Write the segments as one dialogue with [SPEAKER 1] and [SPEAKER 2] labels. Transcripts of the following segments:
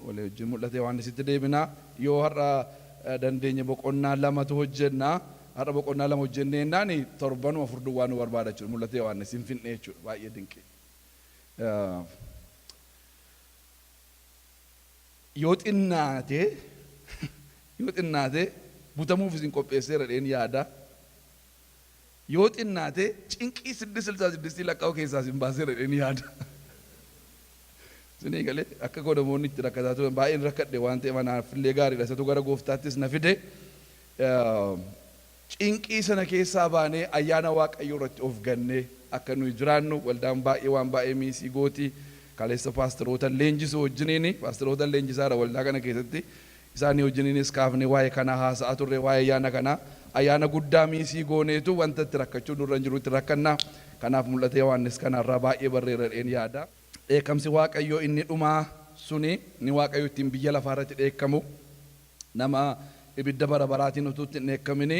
[SPEAKER 1] walii wajjin mul'ata Yohaannisitti deebinaa. Yoo har'a dandeenya boqonnaa lamatu hojjennaa. Har'a boqonnaa lama hojjennee jennaan torbanuma furduu waan nu barbaada jechuudha. Mul'ata Yohaannis hin finne jechuudha. Baay'ee dinqii. Yoo xinnaate butamuuf isin qopheesseera dheen yaada. Yoo xinnaate cinqii 666 lakkaa'u keessaa isin baaseera dheen yaada. Isinii galee akka godhamoonni itti rakkataa turan baay'een rakkadhe waan ta'eef anaaf illee gaariidha. Isatu gara gooftaattis na fide. Cinqii sana keessaa baanee ayyaana Waaqayyoo irratti of gannee akka nuyi jiraannu waldaan baay'ee waan baay'ee miisii gooti. Kaleessa paasteroota leenjisuu wajjiniini paasteroota leenjisaadha waldaa kana keessatti isaanii wajjiniinis kaafne waa'ee kana haasa'aa turre waa'ee ayyaana kana ayyaana guddaa miisii gooneetu wanta itti rakkachuu nurra hin jiru itti rakkannaa. Kanaaf mul'ata Yohaannis kanarraa baay'ee barreerradheen yaada. Dheekkamsi Waaqayyoo inni dhumaa suni ni Waaqayyo ittiin biyya lafaa irratti dheekkamu nama ibidda bara baraatiin utuu ittiin dheekkamini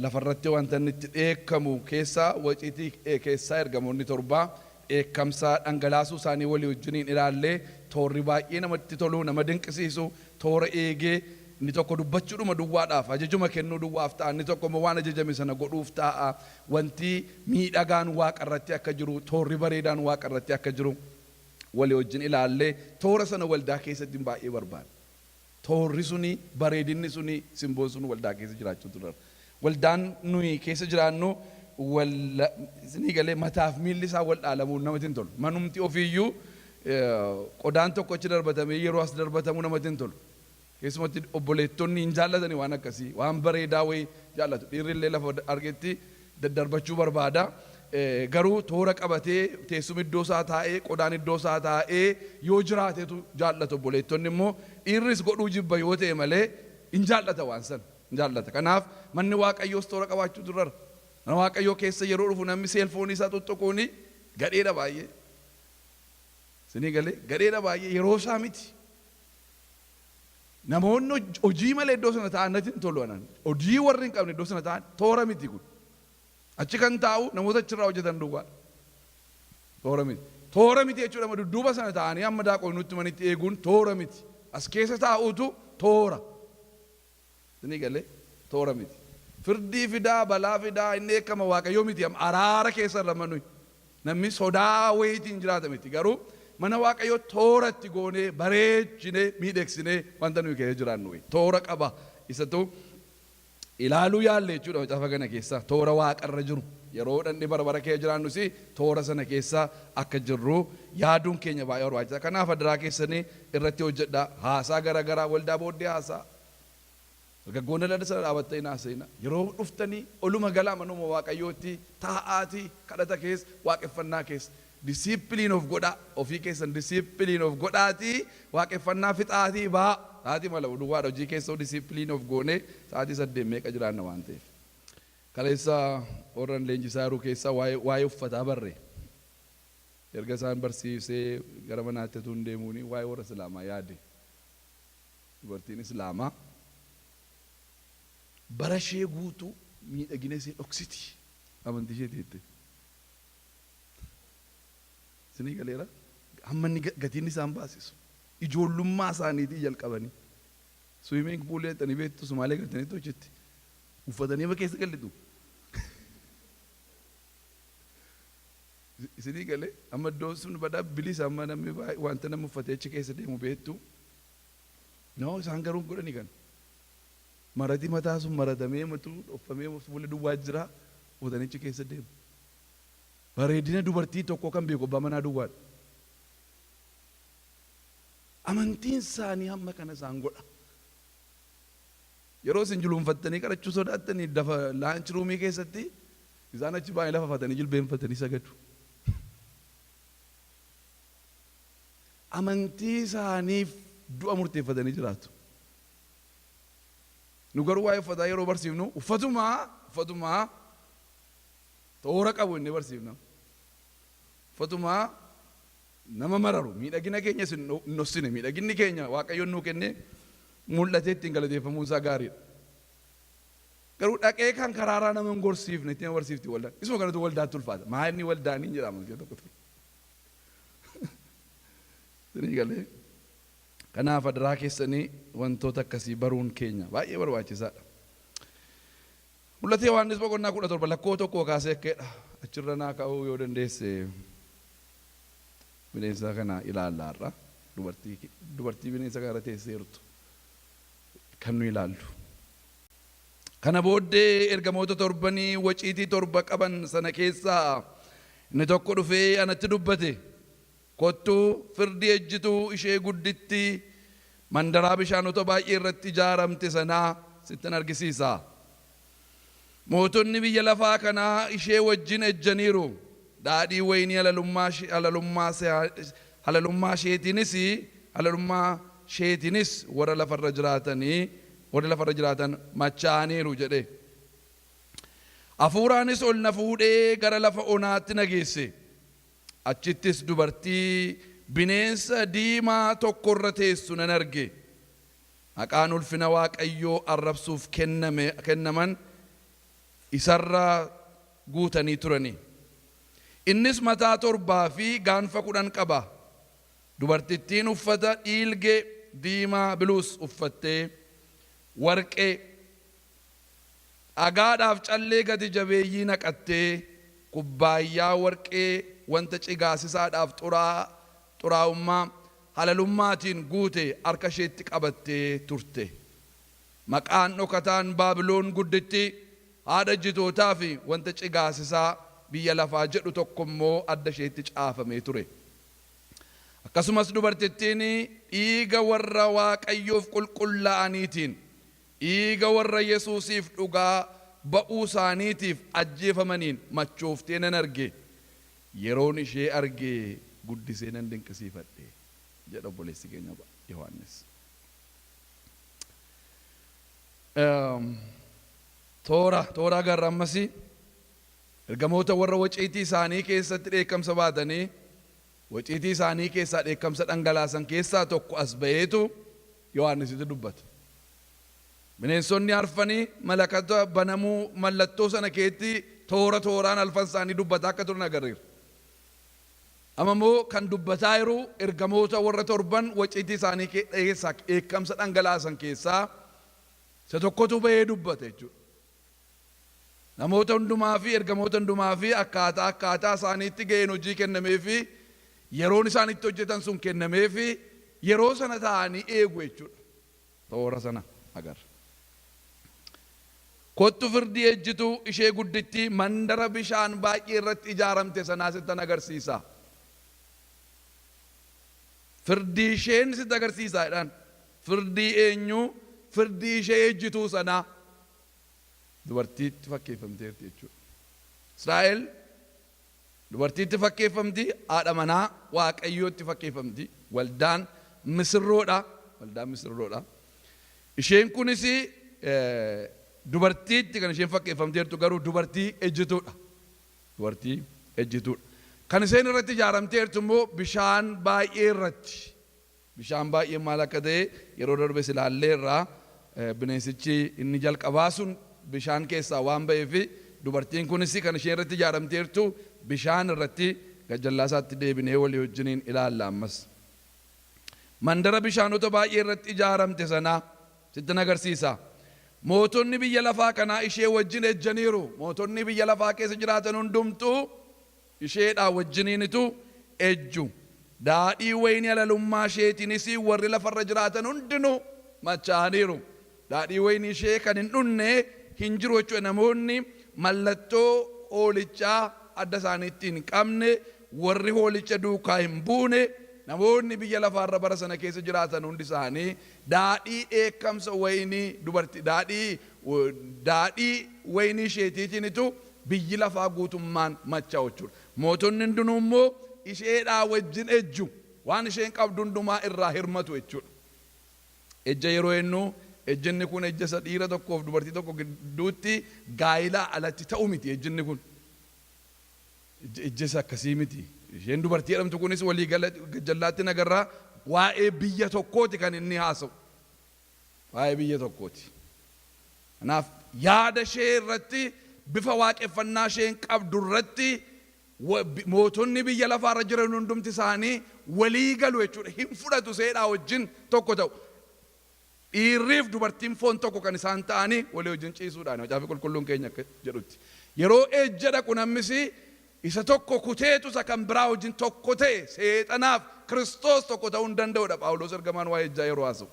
[SPEAKER 1] lafarratti wanta inni itti dheekkamu keessaa waciitii keessaa ergamoonni torbaa dheekkamsa dhangalaasuu isaanii walii wajjiniin ilaallee toorri baay'ee namatti tolu nama dinqisiisu toora eegee inni tokko dubbachuudhuma duwwaadhaaf ajajuma kennuu duwwaaf ta'a inni tokko immoo waan ajajame sana godhuuf ta'a wanti miidhagaan waaqa irratti akka jiru toorri bareedaan waaqa irratti akka jiru walii wajjin ilaallee toora sana waldaa keessatti baay'ee barbaada. Toorri suni bareedinni suni simboon sun waldaa keessa jiraachuu ture. Waldaan nuyi keessa jiraannu isinii galee mataaf miilli isaa wal dhaalamuun namatti hin tolu. Manumti ofiiyyuu qodaan tokko achi darbatamee yeroo as darbatamuu namatti hin tolu. Keessumatti obboleettonni hin jaallatani waan akkasii waan bareedaa wayii jaallatu. Dhiirri illee lafa argetti daddarbachuu barbaada. Garuu toora qabatee teessuma iddoo isaa taa'ee qodaan iddoo isaa taa'ee yoo jiraatetu jaallatu. Obboleettonni immoo dhiirris godhuu jibba yoo ta'e malee hin jaallata waan san hin jaallata. Kanaaf manni Waaqayyoos toora qabaachuu durara. Mana Waaqayyoo keessa yeroo dhufu namni seelfoonii isaa tuttuquuni gadheedha baay'ee. Isinii galee gadheedha baay'ee yeroo isaa miti. Namoonni hojii malee iddoo sana taa'an natti hin tolu anan. Hojii warri hin qabne iddoo sana taa'an toora miti kun. Achi kan taa'u namoota achirraa hojjetan duwwaadha. Toora miti. Toora miti jechuudha dudduuba sana taa'anii amma daaqoo nutti manitti eeguun toora miti. As keessa taa'uutu toora. Isinii galee toora miti. Firdii fidaa balaa fidaa inni eekkama Waaqayyoo miti araara keessa lama nuyi. Namni sodaa wayiitiin jiraata miti garuu mana Waaqayyoo tooratti goonee bareechinee miidhagsinee wanta nuyi keessa jiraannu toora qaba isatu ilaaluu yaalle jechuudha macaafa kana keessa toora waaqarra jiru yeroo dhandhe bara keessa jiraannus toora sana keessa akka jirru yaaduun keenya baay'ee barbaachisaadha. Kanaaf adaraa keessanii irratti hojjedhaa haasaa garaagaraa waldaa booddee haasaa dargaggoonni ladha sana dhaabattanii haasa'ina yeroo dhuftanii oluma galaa manuma Waaqayyootti taa'aatii kadhata keessa waaqeffannaa keessa discipline of godhaa ofii keessan discipline of godhaatii waaqeffannaa fixaatii baa sa'aatii mala duwwaadha hojii keessa discipline of goonee sa'aatii 8 meeqa jiraanna waan ta'eef. Kaleessa warran leenjisaa jiru keessa waa'ee uffataa barree erga isaan barsiisee gara manaatti utuu hin deemuuni waa'ee warra Islaamaa yaade dubartiin Islaamaa bara ishee guutuu miidhagina ishee dhoksiti amantii ishee teette. Isinii galeera hamma inni gatiin isaan baasisu ijoollummaa isaaniitii jalqabanii swimming pool jettanii beektu Sumaalee galtanitti hojjetti uffatanii amma keessa gallitu. Isinii galee amma iddoo sun badaa bilisa amma namni wanta namni uffatee achi keessa deemu beektu. Isaan garuu godhanii kan maratii mataa sun maratamee matuu dhoffamee fuula duwwaa jira uffatanii achi keessa deemu. Bareedina dubartii tokko kan beeku abbaa manaa duwwaadha. Amantiin isaanii hamma kana isaan godha. Yeroo isin jilbeenfattanii kadhachuu sodaattanii dafa laanchi ruumii keessatti isaan achi baay'ee lafa fatanii jilbeenfatanii sagadu. Amantii isaaniif du'a murteeffatanii jiraatu. Nu garuu waa'ee uffataa yeroo barsiifnu uffatumaa toora qabu inni barsiifna. Uffatumaa nama mararu miidhagina keenya sin nossine miidhaginni keenya Waaqayyoon nuu kenne mul'atee ittiin galateeffamuu isaa gaariidha. Garuu dhaqee kan karaaraa nama hin gorsiifne ittiin barsiifti waldaan. Isuma kanatu waldaatti ulfaata. Maa'inni waldaanii jedhama tokko tokko. Isinii galee Kanaaf adaraa keessanii wantoota akkasii baruun keenya baay'ee barbaachisaadha. Mul'ata Yohaannis boqonnaa 17 lakkoofsa 1 kaasee akkeedha. Achirra naa ka'uu yoo dandeesse bineensa kana ilaallaarra dubartii bineensa kana teessee jirtu kan nu ilaallu. Kana booddee ergamoota torbanii waciitii torba qaban sana keessaa inni tokko dhufee anatti dubbate. Kottuu firdii ejjituu ishee gudditti mandaraa bishaanota baay'ee irratti ijaaramte sanaa sittin argisiisa. Mootonni biyya lafaa kanaa ishee wajjin ejjaniiru. Daadhii waynii halalummaa isheetiinis warra lafarra jiraatan machaaniiru jedhe. Hafuuraanis ol na fuudhee gara lafa onaatti na geesse. Achittis dubartii bineensa diimaa tokko irra teessu nan arge. Maqaan ulfina Waaqayyoo arrabsuuf kennaman isarra guutanii turani. Innis mataa 7 fi gaanfa 10 qaba. Dubartittiin uffata dhiilgee diimaa biluus uffattee warqee dhagaadhaaf callee gati jabeeyyii naqattee kubbaayyaa warqee wanta cigaasisaadhaaf xuraa'ummaa halalummaatiin guute harka isheetti qabattee turte. Maqaan dhokataan Baabiloon gudditti haadha ejjitootaa fi wanta cigaasisaa biyya lafaa jedhu tokko immoo adda isheetti caafamee ture. Akkasumas dubartittiin dhiiga warra Waaqayyoof qulqullaa'aniitiin dhiiga warra Yesuusiif dhugaa ba'uu isaaniitiif ajjeefamaniin machooftee nan arge. Yeroon ishee argee guddisee nan dinqisiifadhe jedha obboleessi keenya Yohaannis. Toora agarra ammasii ergamoota warra waciitii isaanii keessatti dheekkamsa baatanii waciitii isaanii keessaa dheekkamsa dhangalaasan keessaa tokko as ba'eetu Yohaannisitti dubbata. Bineensonni arfanii malakata banamuu mallattoo sana keetti tooraan alfan isaanii dubbataa akka turan agarreera. Amma immoo kan dubbataa jiru ergamoota warra torban waciitii isaanii keessaa dheekkamsa dhangalaasan keessaa isa tokkotu ba'ee dubbata jechuudha. Namoota hundumaa fi ergamoota hundumaa fi akkaataa isaaniitti ga'een hojii kennamee fi yeroon isaan itti hojjetan sun kennamee fi yeroo sana ta'anii eegu jechuudha. Toora sana agarra. Kottu firdii ejjituu ishee gudditti mandara bishaan baay'ee irratti ijaaramte sanaa sittan agarsiisa. Firdii isheen sitti agarsiisa jedhan. Firdii eenyu? Firdii ishee ejjituu sanaa. Dubartiitti fakkeeffamteerti jechuudha. Israa'el dubartiitti fakkeeffamti, haadha manaa Waaqayyootti fakkeeffamti. Waldaan misirroodha. Isheen kunis dubartiitti kan isheen fakkeeffamteertu garuu dubartii ejjituudha. Kan isheen irratti ijaaramteertu immoo bishaan baay'ee irratti. Bishaan baay'ee maal akka ta'e yeroo darbe ilaalleerraa bineensichi inni jalqabaa sun bishaan keessaa waan ba'eef dubartiin kunis kan isheen irratti ijaaramteertu bishaan irratti gajjallaasaatti deebinee walii wajjiniin ilaalla ammas. Mandara bishaanota baay'ee irratti ijaaramte sanaa sittin agarsiisa. Mootonni biyya lafaa kanaa ishee wajjin ejjaniiru. Mootonni biyya lafaa keessa jiraatan hundumtuu isheedhaa wajjiniinitu ejju. Daadhii waynii halalummaa isheetiinis warri lafarra jiraatan hundinuu machaaniiru. Daadhii waynii ishee kan hin dhunne hin jiru jechuudha. Namoonni mallattoo hoolichaa adda isaaniitti hin qabne, warri hoolicha duukaa hin buune, namoonni biyya lafaarra bara sana keessa jiraatan hundi isaanii daadhii dheekkamsa waynii dubartii daadhii waynii isheetiitiinitu biyyi lafaa guutummaan machaa'u jechuudha. Mootonni hundinuu immoo isheedhaa wajjin ejju, waan isheen qabdu hundumaa irraa hirmatu jechuudha. Ejja yeroo jennu ejjinni kun ejja dhiira tokkoof dubartii tokko gidduutti gaa'ilaa alatti ta'u miti. Ejjinni kun ejja akkasii miti. Isheen dubartii jedhamtu kunis walii jallaatti nagarraa waa'ee biyya tokkooti kan inni haasa'u. Waa'ee biyya tokkooti. Kanaaf yaada ishee irratti bifa waaqeffannaa isheen qabdu irratti mootonni biyya lafaarra jiran hundumti isaanii walii galu jechuudha. Hin fudhatu seedhaa wajjin tokko ta'u. Dhiirriif dubartiin foon tokko kan isaan ta'anii walii wajjin ciisuudhaan macaafa qulqulluun keenya akka jedhutti. Yeroo ejja dhaqu namnis isa tokko kuteetu isa kan biraa wajjin tokko ta'e seexanaaf Kiristoos tokko ta'uu hin danda'udha. Phaawulos ergamaan waa'ee ejjaa yeroo haasa'u.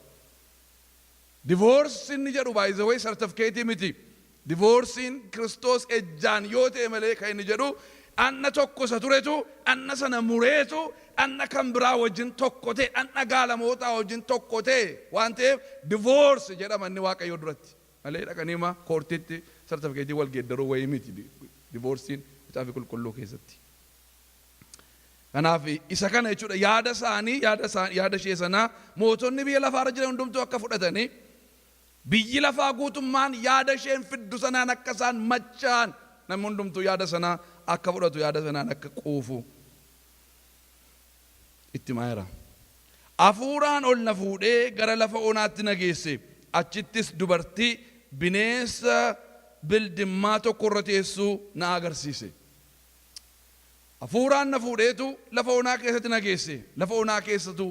[SPEAKER 1] Divoorsiin inni jedhu by the way sartifikeetii miti. Divoorsiin Kiristoos ejjaan yoo ta'e malee kan inni jedhu anna tokko isa turetu anna sana mureetu anna kan biraa wajjin tokko ta'e anna gaalamootaa wajjin tokko ta'e waan ta'eef divoorsi jedhama inni Waaqayyoo duratti malee dhaqanii ma koortiitti sartifikeetii wal geeddaruu wayii miti divoorsiin macaafa qulqulluu keessatti. Kanaaf isa kana jechuudha yaada ishee sanaa mootonni biyya lafaarra jiran hundumtuu akka fudhatanii biyyi lafaa guutummaan yaada isheen fiddu sanaan akka isaan machaan namni hundumtuu yaada sanaa akka fudhatu yaada sanaan akka quufu itti maayira. Hafuuraan ol na fuudhee gara lafa onaatti na geesse achittis dubartii bineensa bildimmaa tokko irra teessuu na agarsiise. Hafuuraan na fuudheetu lafa onaa keessatti na geesse. Lafa onaa keessatu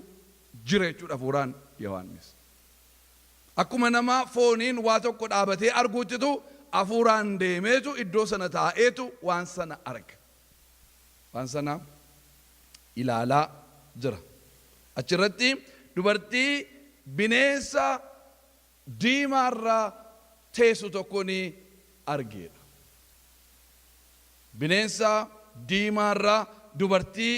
[SPEAKER 1] jira jechuudha hafuuraan Yohaannis. Akkuma nama fooniin waa tokko dhaabatee arguuttitu hafuuraan deemeetu iddoo sana taa'eetu waan sana arga. Waan sana ilaalaa jira. Achirratti dubartii bineensa diimaarraa teessu tokko ni argeedha. Bineensa diimaarraa dubartii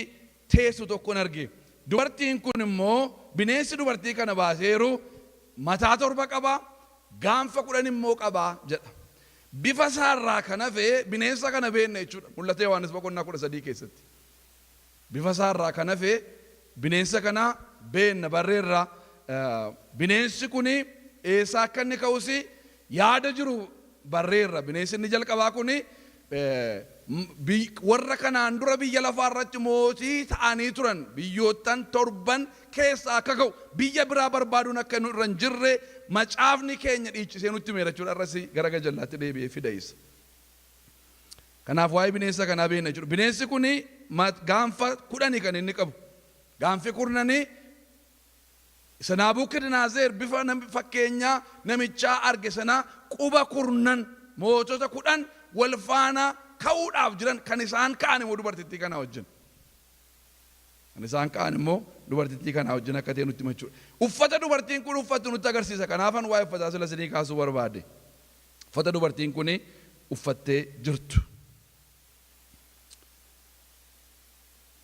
[SPEAKER 1] teessu tokko ni arge. Dubartiin kun immoo bineensi dubartii kana baaseeru mataa 7 qaba, gaanfa 10 immoo qaba jedha. Bifa isaarraa kan hafe bineensa kana beekna jechuudha. Mul'ata Yohaannis boqonnaa 13 keessatti. Bifa isaarraa kan hafe bineensa kana beekna barreerra. Bineensi kun eessaa akka inni ka'us yaada jiru barreerra. Bineensi inni jalqabaa kun warra kanaan dura biyya lafaa irratti mootii ta'anii turan biyyoottan 7 keessaa akka ka'u biyya biraa barbaaduun akka nu irra hin jirre macaafni keenya dhiichisee nutti meera jechuudha. Irratti gara gajallaatti deebi'ee fideessa. Kanaaf waa'ee bineensa kanaa beekna jechuudha. Bineensi kun gaanfa 10 kan inni qabu. Gaanfi 10 Naabuukadnezar bifa fakkeenyaa namichaa arge sana quba 10 mootota 10 wal faana ka'uudhaaf jiran kan isaan ka'an immoo dubartittii kana wajjin. Kan isaan ka'an immoo dubartittii kana wajjin akka ta'e nutti himachuudha. Uffata dubartiin kun uffattu nutti agarsiisa. Kanaafan waa'ee uffataa sila isinii kaasuu barbaade. Uffata dubartiin kun uffattee jirtu.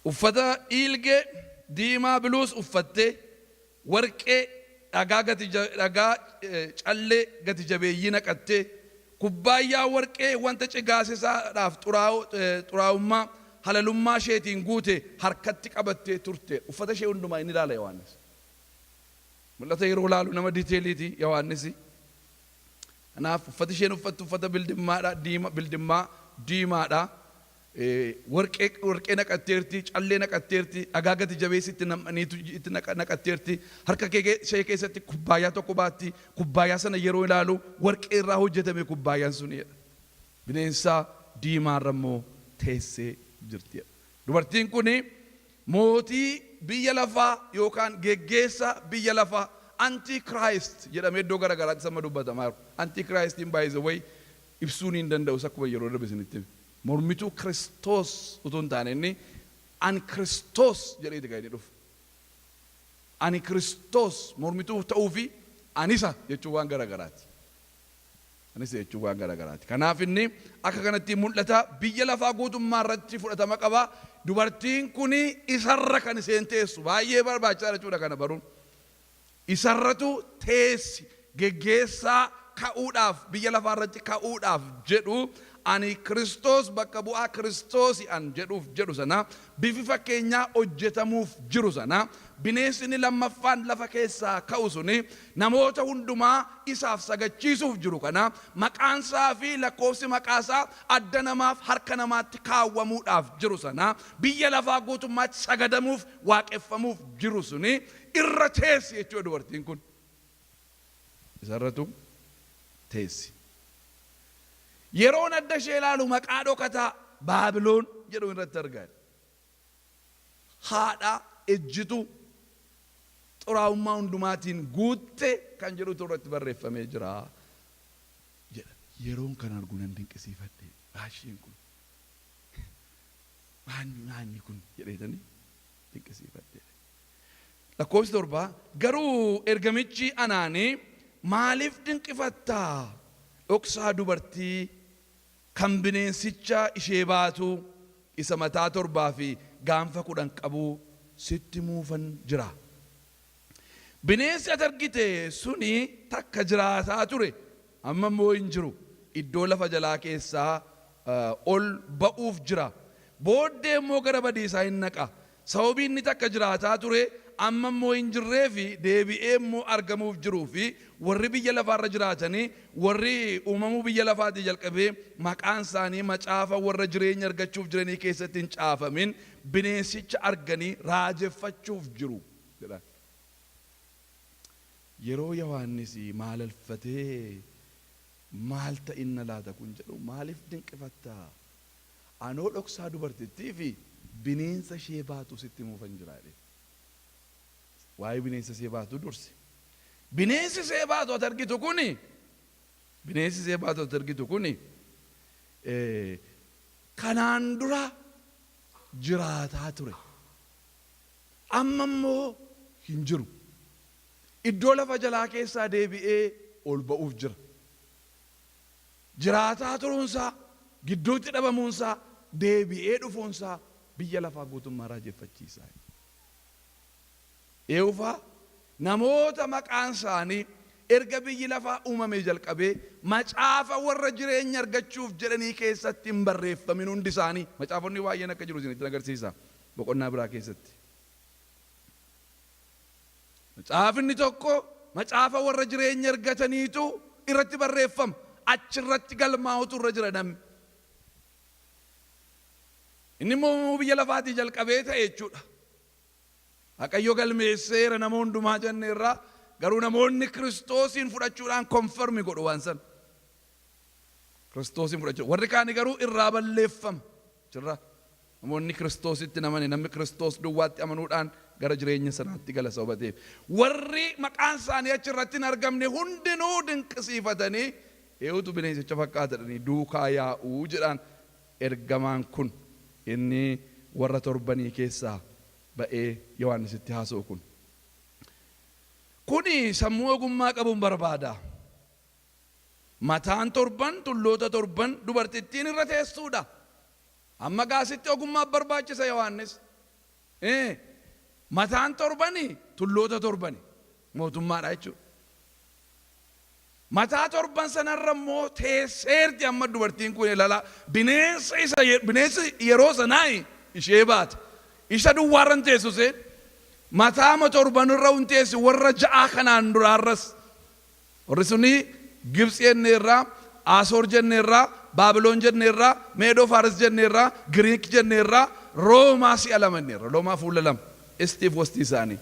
[SPEAKER 1] Uffata dhiilgee diimaa biluus uffattee warqee dhagaa callee gati jabeeyyii naqattee kubbaayyaa warqee wanta cigaasisaadhaaf xuraa'ummaa halalummaa isheetiin guute harkatti qabattee turte. Uffata ishee hundumaa inni ilaala Yohaannis. Mul'ata yeroo ilaalu nama diiteeliiti Yohaannis. Kanaaf uffata isheen uffattu uffata bildimmaa diimaadha. Warqee naqatteerti, callee naqatteerti, dhagaa gati jabeessi itti naqatteerti. Harka ishee keessatti kubbaayyaa tokko baatti. Kubbaayyaa sana yeroo ilaalu warqee irraa hojjetame kubbaayyaan sunidha. Bineensa diimaarra immoo teessee jirti. Dubartiin kun mootii biyya lafaa yookaan geggeessa biyya lafaa antikiraayist jedhamee iddoo garaagaraatti sama dubbatamaa jiru. Antikiraayistiin by the way ibsuun hin danda'u akkuma yeroo darbe isinitti. Mormituu Kiristoos utuu hin taane inni ani Kiristoos jedheeti kan inni dhufu. Ani Kiristoos mormituu ta'uu fi anisa jechuun waan garaagaraati. Anisa jechuun waan garaagaraati. Kanaaf inni akka kanatti mul'ata biyya lafaa guutummaa irratti fudhatama qaba. Dubartiin kun isarra kan isheen teessu baay'ee barbaachisaadha jechuudha kana baruun. Isarratu teessi geggeessaa ka'uudhaaf biyya lafaa irratti ka'uudhaaf jedhu. Ani Kiristoos bakka bu'aa Kiristoosi an jedhu sana bifi fakkeenyaa hojjetamuuf jiru sana bineensni lammaffaan lafa keessaa ka'u suni namoota hundumaa isaaf sagachiisuuf jiru kana maqaansaa fi lakkoofsi maqaasaa adda namaaf harka namaatti kaawwamuudhaaf jiru sana biyya lafaa guutummaatti sagadamuuf waaqeffamuuf jiru suni irra teessi jechuudha dubartiin kun. Isarratu teessi. Yeroon adda ishee ilaalu maqaa dhokataa Baabiloon jedhu irratti argaa. Haadha ejjitu xuraa'ummaa hundumaatiin guutte kan jedhutu irratti barreeffamee jira jedha. Yeroon kan argu nan dinqisiifadhe raashiin kun maanni kun jedheetanii dinqisiifadhe. Lakkoofsi 7 garuu ergamichi anaanii maaliif dinqifattaa dhoksaa dubartii kan bineensicha ishee baatu isa mataa 7 fi gaanfa 10 qabu sitti muufan jira. Bineensi ati argite suni takka jiraataa ture amma immoo hin jiru. Iddoo lafa jalaa keessaa ol ba'uuf jira. Booddee immoo gara badiisaa hin naqa. Sababii inni takka jiraataa ture amma immoo hin jirree fi deebi'ee immoo argamuuf jiruu fi warri biyya lafaarra jiraatanii warri uumamuu biyya lafaatii jalqabee maqaan isaanii macaafa warra jireenya argachuuf jiranii keessatti hin caafamin bineensicha arganii raajeffachuuf jiru. Yeroo Yohaannis maal alfatee maal ta'inna laata kun jedhu maaliif dinqifattaa? Anoo dhoksaa dubartittii fi bineensa ishee baatu sitti muufan jiraadhe. Waa'ee bineensa ishee baatu dursi. Bineensi ishee baatu ati argitu kuni bineensi ishee baatu ati argitu kuni kanaan dura jiraataa ture. Amma immoo hin jiru. Iddoo lafa jalaa keessaa deebi'ee ol ba'uuf jira. Jiraataa turuunsaa gidduutti dhabamuunsaa deebi'ee dhufuunsaa biyya lafaa guutummaa raajeffachiisaa. Eewufaa namoota maqaan isaanii erga biyyi lafaa uumamee jalqabee macaafa warra jireenya argachuuf jedhanii keessatti hin barreeffamin hundi isaanii macaafonni baay'een akka jiru isinitti agarsiisa boqonnaa biraa keessatti. Macaafni tokko macaafa warra jireenya argataniitu irratti barreeffama. Achirratti galmaa'utu irra jira namni. Inni immoo biyya lafaatii jalqabee ta'e jechuudha. Waaqayyo galmeesseera nama hundumaa jenneerraa garuu namoonni Kiristoosiin fudhachuudhaan konfirmi godhu waan san. Kiristoosiin fudhachuu warri kaanii garuu irraa balleeffama jirra. Namoonni Kiristoositti namani namni Kiristoos duwwaatti amanuudhaan gara jireenya sanaatti gala sababa ta'eef. Warri maqaan isaanii achirratti hin argamne hundinuu dinqisiifatanii eewutu bineensicha fakkaatanii duukaa yaa'uu jedhaan ergamaan kun inni warra torbanii keessaa ba'ee Yohaannisitti haasa'u kun. Kuni sammuu ogummaa qabuun barbaada. Mataan torban tulloota torban dubartittiin irra teessuudha. Amma gaasitti ogummaa barbaachisa Yohaannis. Mataan torbanii tulloota torbanii mootummaadha jechuudha. Mataa torban sanarra immoo teesseerti amma dubartiin kun ilaalaa bineensi yeroo sanaa ishee baate. Isa duwwaarran teessuse mataa torbanirra hun teessi warra ja'a kanaan duraarras. Warri suni Gibxi jenneerraa, Asoor jenneerraa, Baabiloon jenneerraa, Meedoo Faaris jenneerraa, Giriik jenneerraa, Roomaa si'a lama jenneerra. Roomaa fuula lama. Istiif wasti isaanii.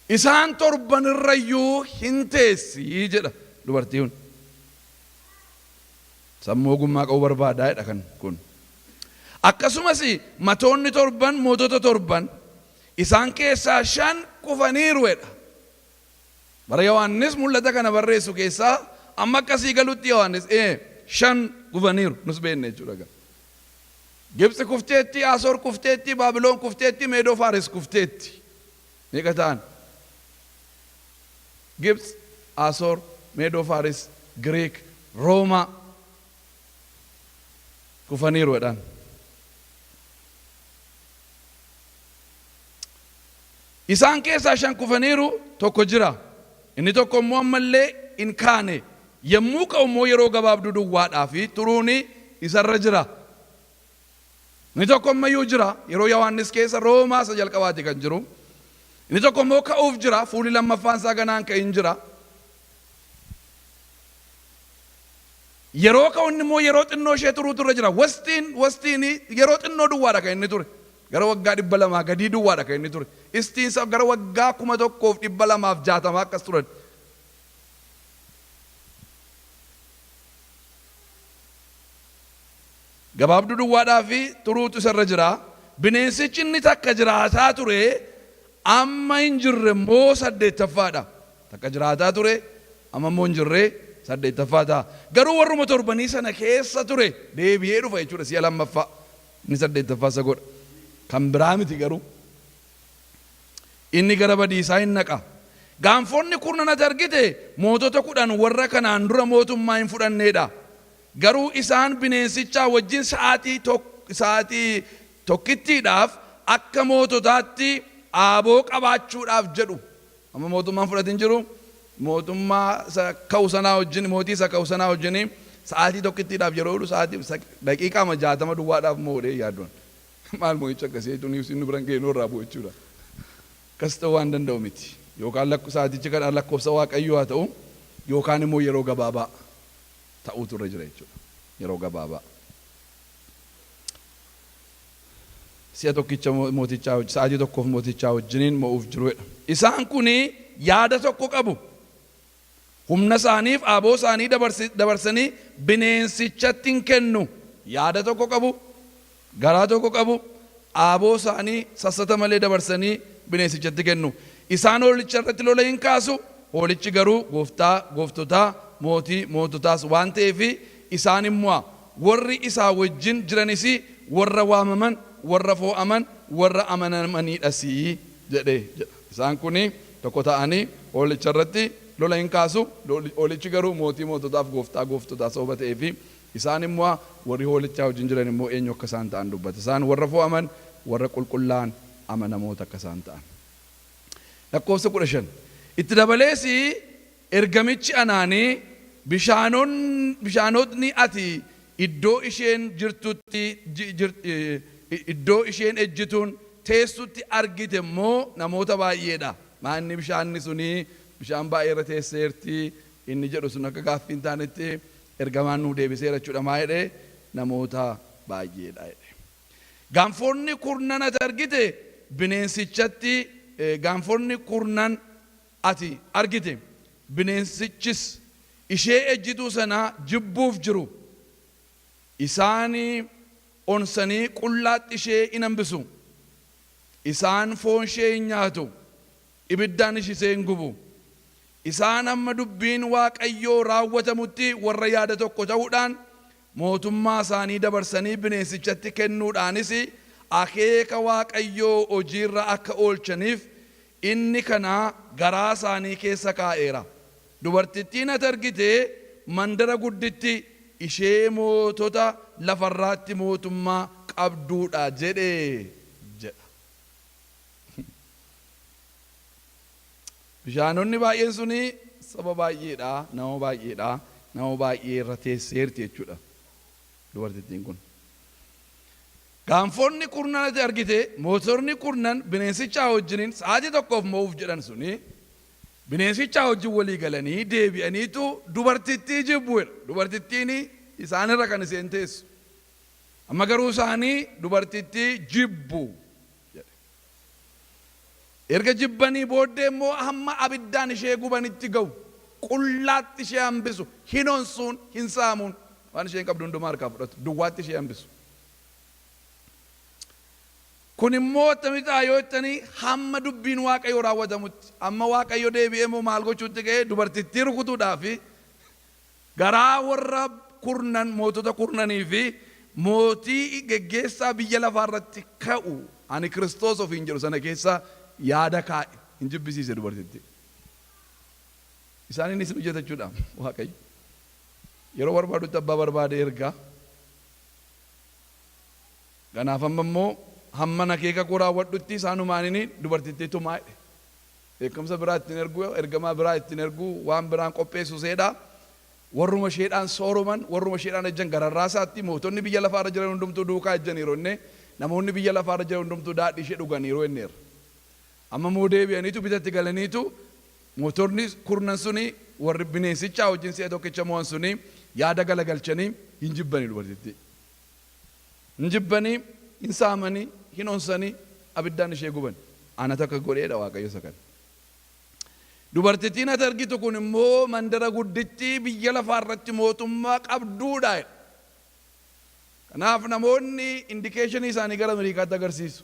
[SPEAKER 1] Isaan torbanirrayyuu hin teessi jedha dubartiin. Sammuu ogummaa qabu barbaadaa jedha kan kun. Akkasumas matoonni torban mootota torban isaan keessaa 5 kufaniiru jedha. Bara Yohaannis mul'ata kana barreessu keessaa amma akkasii galutti Yohaannis 5 kufaniiru nus beekne jechuudha. Gibxi kufteetti, Asoor kufteetti, Baabiloon kufteetti, Meedoo Faaris kufteetti. Meeqa ta'an? Gibxi, Asoor, Meedoo Faaris, Giriik, Roomaa kufaniiru jedhaan. Isaan keessaa 5 kufaniiru tokko jira. Inni tokko immoo ammallee hin kaane. Yommuu ka'u immoo yeroo gabaabduu duwwaadhaa fi turuuni isarra jira. Inni tokko ammayyuu jira. Yeroo Yohaannis keessa Roomaa isa jalqabaati kan jiru. Inni tokko immoo ka'uuf jira. Fuuli lammaffaan isaa ganaan ka'in jira. Yeroo ka'u inni immoo yeroo xinnoo ishee turuutu irra jira. Wastiin yeroo xinnoo duwwaadha kan inni ture. Gara waggaa 200 gadii duwwaadha kan inni ture. Istiinsaaf gara waggaa 1260 akkas turan. gabaabduu duwwaadhaa fi turuutu isarra jira. Bineensichi inni takka jiraataa ture amma hin jirre immoo saddeettaffaadha. Takka jiraataa ture amma immoo hin jirre saddeettaffaadha. Garuu warruma torbanii sana keessa ture deebi'ee dhufa jechuudha si'a lammaffaa. Inni saddeettaffaa isa godha. Kan biraa miti garuu. Inni gara badiisaa hin naqa. Gaanfonni kurnan ati argite mootota 10 warra kanaan dura mootummaa hin fudhanneedha. Garuu isaan bineensichaa wajjin sa'aatii tokkittiidhaaf akka moototaatti aaboo qabaachuudhaaf jedhu. Amma mootummaan fudhatin jiru mootummaa ka'u sanaa wajjin mootii isa ka'u sanaa wajjin sa'aatii tokkittiidhaaf yeroo jedhu sa'aatii daqiiqaa 60 duwwaadhaaf moodee yaaddoon. Maal moo'icha akkasii jechuun inni biran geenuu irraa bu'u jechuudha. Kas ta'uu waan danda'u miti. Yookaan sa'aatichi kan lakkoofsa Waaqayyoo haa ta'u yookaan immoo yeroo gabaabaa ta'uutu irra jira jechuudha. Yeroo gabaabaa. Si'a tokkicha mootichaa sa'aatii tokkoof mootichaa wajjiniin mo'uuf jiruudha. Isaan kun yaada tokko qabu. Humna isaaniif aaboo isaanii dabarsanii bineensichatti hin kennu. Yaada tokko qabu. Garaa tokko qabu. Aaboo isaanii sassata malee dabarsanii bineensichatti kennu. Isaan hoolicha irratti lola hin kaasu. Hoolichi garuu gooftaa gooftotaa mootii moototaas waan ta'eef isaan immoo warri isaa wajjin jiranis warra waamaman warra foo'aman warra amanamaniidhasii jedhee jedha. Isaan kun tokko ta'anii hoolicha irratti lola hin kaasu. Hoolichi garuu mootii moototaaf gooftaa gooftotaa sababa ta'eef isaan immoo warri hoolichaa wajjin jiran immoo eenyu akka isaan ta'an dubbata. Isaan warra foo'aman warra qulqullaa'an amanamoota akka isaan ta'an. Lakkoofsa 15 itti dabalees ergamichi anaanii bishaanotni ati iddoo isheen jirtutti iddoo isheen ejjituun teessutti argite immoo namoota baay'eedha. Maanni bishaanni suni bishaan baay'ee irra teesseerti inni jedhu sun akka gaaffii hin taanetti ergamaan nuu deebiseera jechuudha. Maa jedhee namoota baay'eedha jedhe. Gaanfonni kurnan ati argite bineensichatti gaanfonni kurnan ati argite bineensichis ishee ejjituu sanaa jibbuuf jiru. Isaanii onsanii qullaatti ishee hin hambisu. Isaan foon ishee hin nyaatu. Ibiddaan ishee hin gubu. Isaan amma dubbiin Waaqayyoo raawwatamutti warra yaada tokko ta'uudhaan mootummaa isaanii dabarsanii bineensichatti kennuudhaanis akeeka Waaqayyoo hojiirra akka oolchaniif inni kana garaa isaanii keessa kaa'eera. Dubartittiin ati argite mandara gudditti ishee mootota lafarraatti mootummaa qabduudha jedhee jedha. Bishaanonni baay'een suni saba baay'eedha, nama baay'eedha, nama baay'ee irra teesseerti jechuudha dubartittiin kun. Gaanfonni kurnan ati argite mootorni kurnan bineensichaa wajjiniin sa'aatii tokkoof mo'uuf jedhan suni bineensichaa wajjin walii galanii deebi'aniitu dubartittii jibbuudha. Dubartittiin isaanirra kan isheen teessu. Amma garuu isaanii dubartittii jibbu jedhe. Erga jibbanii booddee immoo hamma abiddaan ishee gubanitti ga'u qullaatti ishee hambisu hin onsuun hin saamuun waan isheen qabdu hundumaa harkaa fudhatu duwwaatti ishee hambisu. Kun immoo attamitti yoo jettanii hamma dubbiin Waaqayyoo raawwatamutti amma Waaqayyo deebi'ee immoo maal gochuutti ga'ee dubartittii rukutuudhaaf garaa warra kurnan mootota kurnanii fi mootii geggeessaa biyya lafaa irratti ka'u ani Kiristoos ofiin jedhu sana keessa yaada kaa'e hin jibbisiise dubartittii. Isaaniinis hojjetachuudha Waaqayyo yeroo barbaadutti abbaa barbaade ergaa. Kanaaf amma immoo hamma akeeka koo raawwadhutti isaanumaanini dubartittiitu maa'e. Beekumsa biraa ittiin ergu ergamaa biraa ittiin ergu waan biraan qopheessu seedha. Warruma isheedhaan sooroman warruma isheedhaan ejjan gararraa isaatti mootonni biyya lafaarra jiran hundumtuu duukaa ejjaniiru inni namoonni biyya lafaarra jiran hundumtuu daadhii ishee dhuganiiru inneerra. Amma moo deebi'aniitu bitatti galaniitu mootorni kurnan suni warri bineensichaa wajjin si'a tokkicha mo'an suni yaada galagalchanii hin jibbanii dubartittii. Hin jibbanii hin saamanii hin onsanii abiddaan ishee guban. Ana takka godheedha Waaqayyo isa kana. Dubartittiin ati argitu kun immoo mandara guddittii biyya lafaa irratti mootummaa qabduudha. Kanaaf namoonni indikeeshinii isaanii gara Ameerikaatti agarsiisu.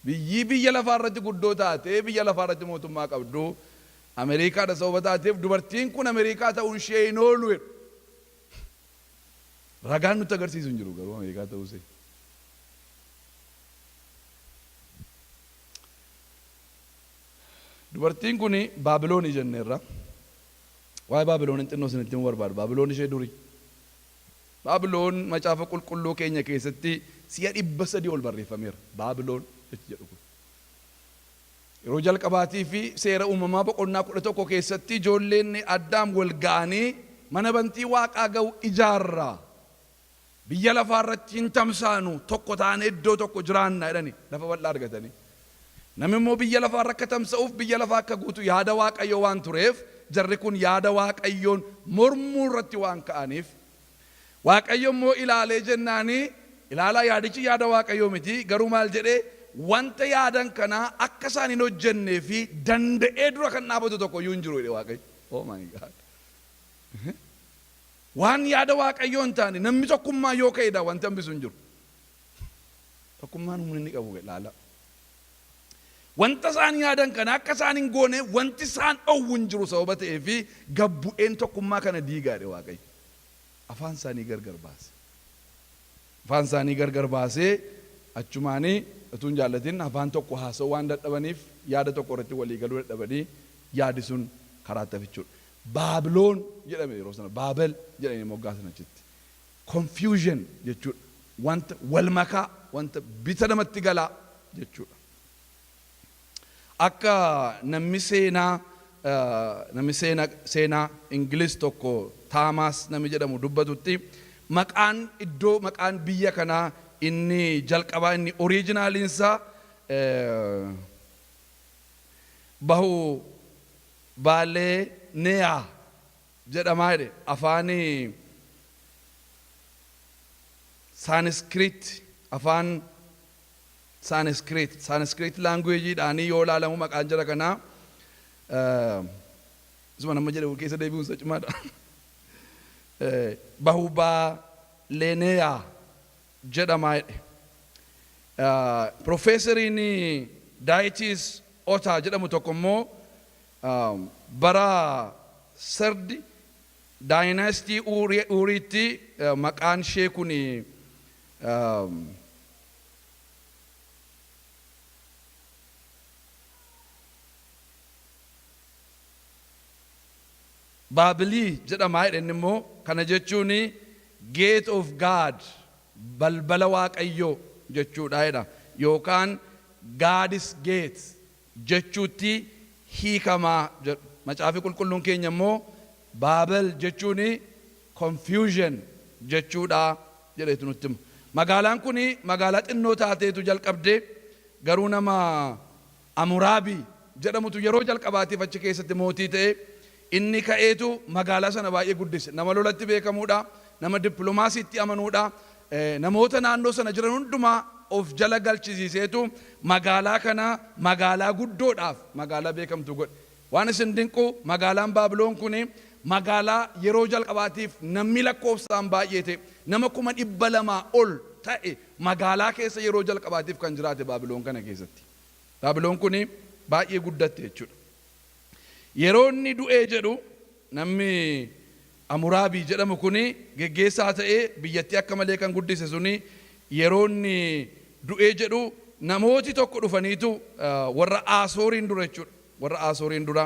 [SPEAKER 1] Biyya lafaarratti guddoo taatee biyya lafaarratti mootummaa qabdu Ameerikaadha sababa taateef dubartiin kun Ameerikaa ta'uun ishee hin oolu. Ragaan nutti agarsiisu hin jiru garuu Ameerikaa ta'uu ishee. Dubartiin kun Baabiloonii jenneerra. Waa'ee Baabiloon xinnoo isinitti himuu barbaadu. Baabiloon ishee durii. Baabiloon macaafa qulqulluu keenya keessatti si'a 300 ol barreeffameera. Baabiloon jedhu kun. Yeroo jalqabaatii fi seera uumamaa boqonnaa 11 keessatti ijoolleen Addaam wal ga'anii mana bantii waaqaa ga'u ijaarraa. Biyya lafaarratti hin tamsaanu tokko taane iddoo tokko jiraanna jedhani lafa bal'aa argatanii. Namni immoo biyya lafaarra akka tamsa'uuf biyya lafaa akka guutu yaada Waaqayyoo waan tureef jarri kun yaada Waaqayyoon mormuu irratti waan ka'aniif Waaqayyo immoo ilaalee jennaanii ilaalaa yaadichi yaada Waaqayyoo miti garuu maal jedhee wanta yaadan kanaa akka isaan hin hojjennee fi danda'ee dura kan dhaabatu tokko iyyuu hin jiru jedhe Waaqayyo. Oh my God. Waan yaada Waaqayyoo hin taane namni tokkummaa yoo ka'edha wanti hambisu hin jiru. Tokkummaan humna inni qabu ilaala. Wanta isaan yaadan kana akka isaan hin goone wanti isaan dhowwu hin jiru sababa ta'ee fi gabbu'een tokkummaa kana diigaadhe Waaqayyo. Afaan isaanii gargar baase. Afaan isaanii gargar baasee achumaanii utuu hin jaallatin afaan tokko haasa'uu waan dadhabaniif yaada tokko irratti walii galuu dadhabanii yaadi sun karaatti hafichuudha. Baabiloon jedhame yeroo sana Baabel jedhanii moggaasan achitti. Confusion jechuudha. Wanta wal makaa wanta bita namatti galaa jechuudha. Akka namni seenaa Ingiliz tokko Taamaas namni jedhamu dubbatutti maqaan iddoo maqaan biyya kanaa inni jalqabaa inni oriijinaaliinsaa bahu baalee neeyaa jedhamaa jedhe afaan saaniskiriit afaan saaniskiriit laanguweejiidhaanii yoo ilaalamu maqaan jara kanaa isuma nama jedhe keessa deebi'uunsa cimaadha. Bahu baalee neeyaa jedhamaa jedhe. Profeesariin Daayitis Otaa jedhamu tokko immoo bara sardi daayinaastii Uuriitti maqaan ishee kun Baabilii jedhamaa jedhan immoo kana jechuun Gate of God balbala Waaqayyoo jechuudha jedha yookaan God's Gate jechuutti hiikamaa jedhu. Macaafi qulqulluun keenya immoo Baabel jechuun confusion jechuudha jedheetu nutti hima. Magaalaan kun magaalaa xinnoo taateetu jalqabde garuu nama Amuraabi jedhamutu yeroo jalqabaatiif achi keessatti mootii ta'e inni ka'eetu magaalaa sana baay'ee guddise. Nama lolatti beekamuudha, nama dippiloomaasiitti amanuudha, namoota naannoo sana jiran hundumaa of jala galchisiiseetu magaalaa kana magaalaa guddoodhaaf magaalaa beekamtu godhe. Waan isin dinqu magaalaan Baabiloon kun magaalaa yeroo jalqabaatiif namni lakkoofsaan baay'ee ta'e nama 200,000 ol ta'e magaalaa keessa yeroo jalqabaatiif kan jiraate Baabiloon kana keessatti. Baabiloon kun baay'ee guddatte jechuudha. Yeroo inni du'ee jedhu namni Amuraabii jedhamu kun geggeessaa ta'ee biyyattii akka malee kan guddise suni yeroo inni du'ee jedhu namooti tokko dhufaniitu warra Asooriin dura jechuudha. Warra Asooriin dura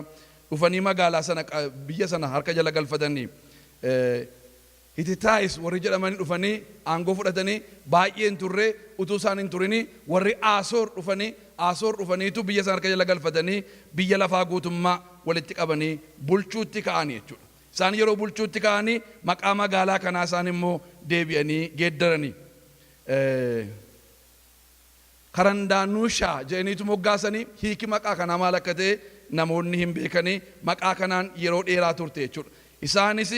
[SPEAKER 1] dhufanii magaalaa sana biyya sana harka jala galfatanii Hititaayis warri jedhamanii dhufanii aangoo fudhatanii baay'ee hin turre utuu isaan hin turini warri Asoor dhufaniitu biyya sana harka jala galfatanii biyya lafaa guutummaa walitti qabanii bulchuutti ka'anii jechuudha. Isaan yeroo bulchuutti ka'anii maqaa magaalaa kanaa isaan immoo deebi'anii geeddaranii. Karandaanuushaa jedhaniitu moggaasanii hiiki maqaa kanaa maal akka ta'e namoonni hin beekanii maqaa kanaan yeroo dheeraa turte jechuudha. Isaanis